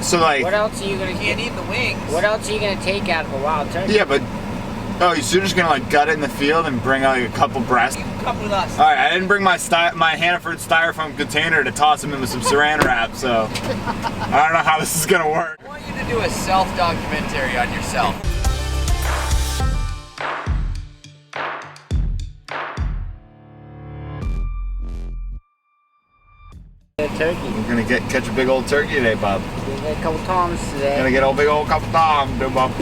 So like, what else are you gonna? You can't eat the wings. What else are you gonna take out of a wild turkey? yeah, but oh, so you're just gonna like gut it in the field and bring like a couple breasts? You can come with us. All right, I didn't bring my Hannaford styrofoam container to toss them in with some saran wrap, so I don't know how this is gonna work. I want you to do a self-documentary on yourself. Turkey. We're gonna catch a big old turkey today, Bob. We got a couple toms today. Gonna get a big old couple toms, dude, Bob.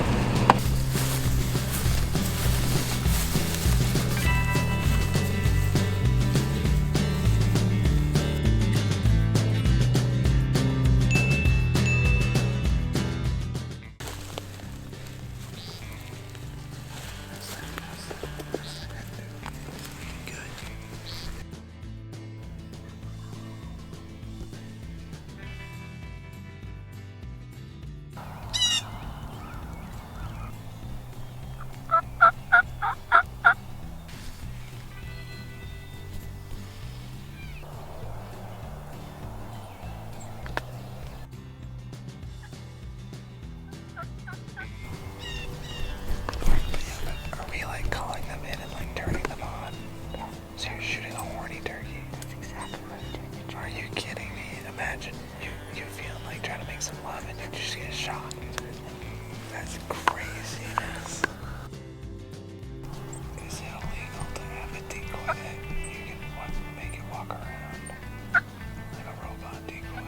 That's craziness. Is it illegal to have a decoy that you can make it walk around like a robot decoy?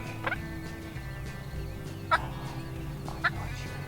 I'm not sure.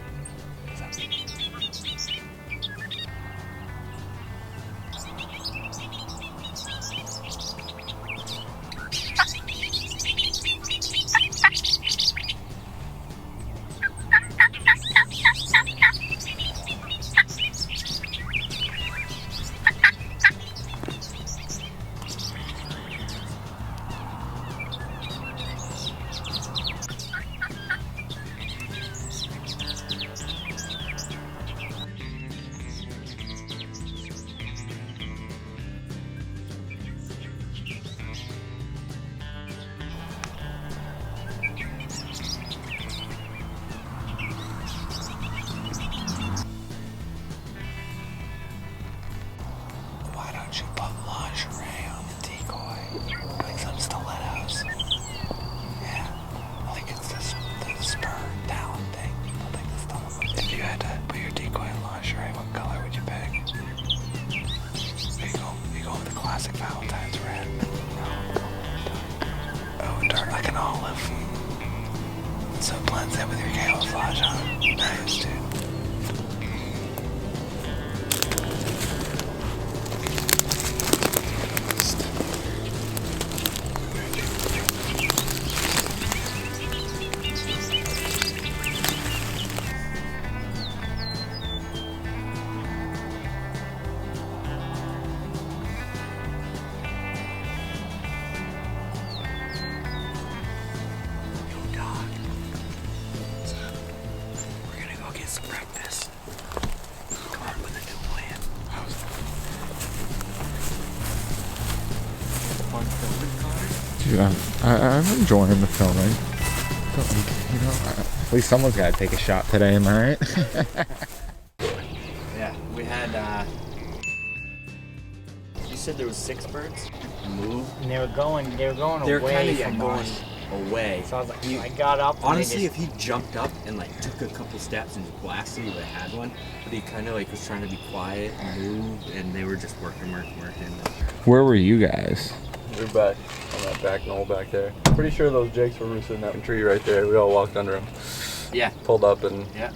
Why don't you put lingerie on the decoy? Like some stilettos. Yeah. Like it's the spur down thing. Like the stiletto. If you had to put your decoy in lingerie, what color would you pick? You go with the classic Valentine's red. Oh, dark, like an olive. So it blends in with your camouflage, huh? Nice, dude. Breakfast. Come up with a new plan. Dude, I'm enjoying the filming. You know, at least someone's got to take a shot today, am I right? Yeah, we had, you said there was 6 birds? Move? And they were going They're away kind of from going us. away. So I was like, I got up. Honestly, if he jumped up and like took a couple steps and blasted, he would have had one. But he kind of like was trying to be quiet and move, and they were just working. Where were you guys? We're back on that back knoll back there. Pretty sure those jakes were roosted in that tree right there. We all walked under them. Yeah. Pulled up and yeah.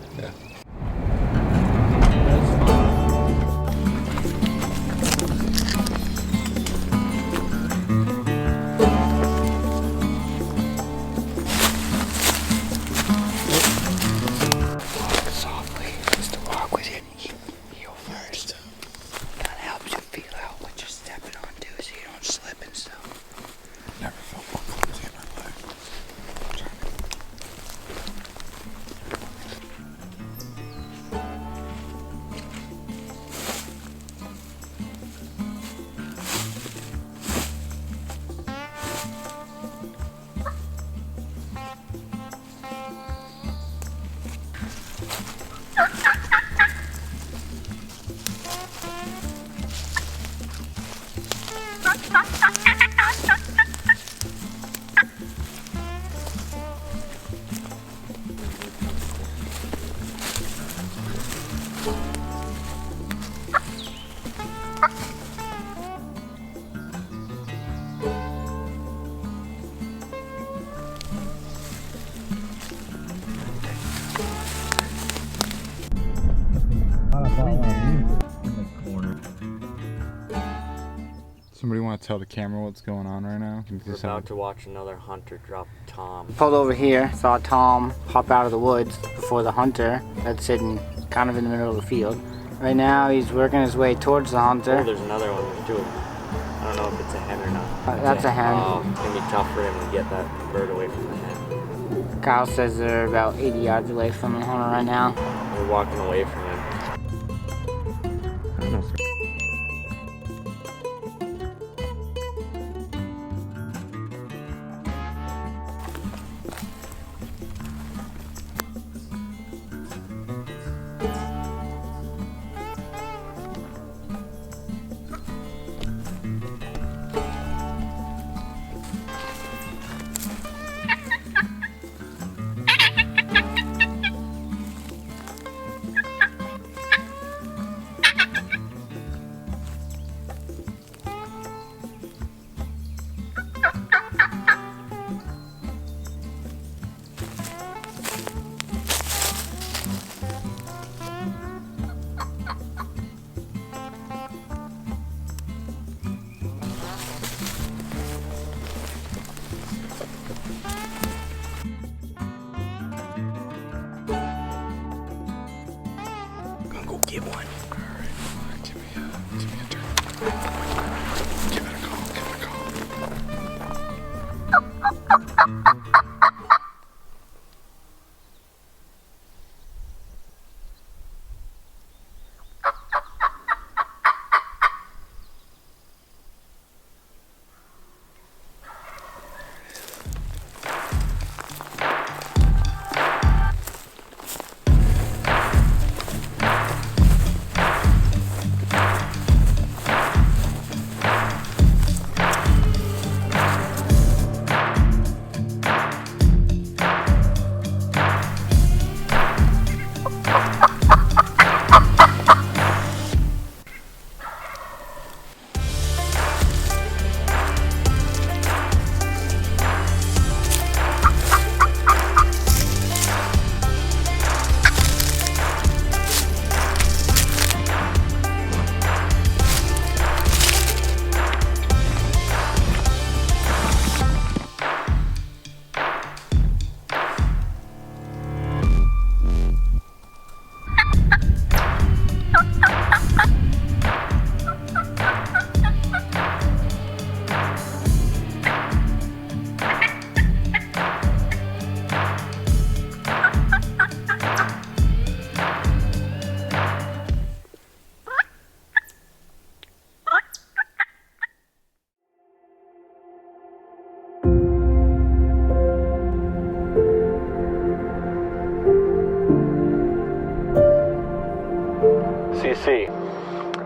tell the camera what's going on right now? We're about to watch another hunter drop Tom. Pulled over here, saw Tom hop out of the woods before the hunter that's sitting kind of in the middle of the field. Right now he's working his way towards the hunter. Oh, there's another one. There's two of them. I don't know if it's a hen or not. That's a hen. Oh, it's gonna be tough for him to get that bird away from the hen. Kyle says they're about 80 yards away from the hunter right now. We're walking away from him. I don't know if Get one. Alright, give me a turn. Give it a call, give it a call. CC,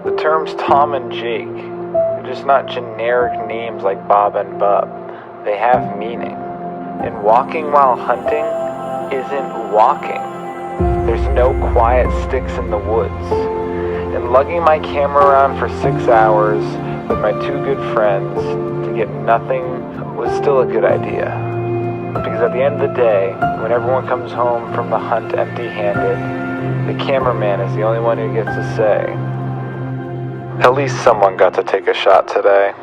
the terms Tom and Jake are just not generic names like Bob and Bub. They have meaning. And walking while hunting isn't walking. There's no quiet sticks in the woods. And lugging my camera around for 6 hours with my two good friends to get nothing was still a good idea. Because at the end of the day, when everyone comes home from the hunt empty-handed, the cameraman is the only one who gets to say, at least someone got to take a shot today.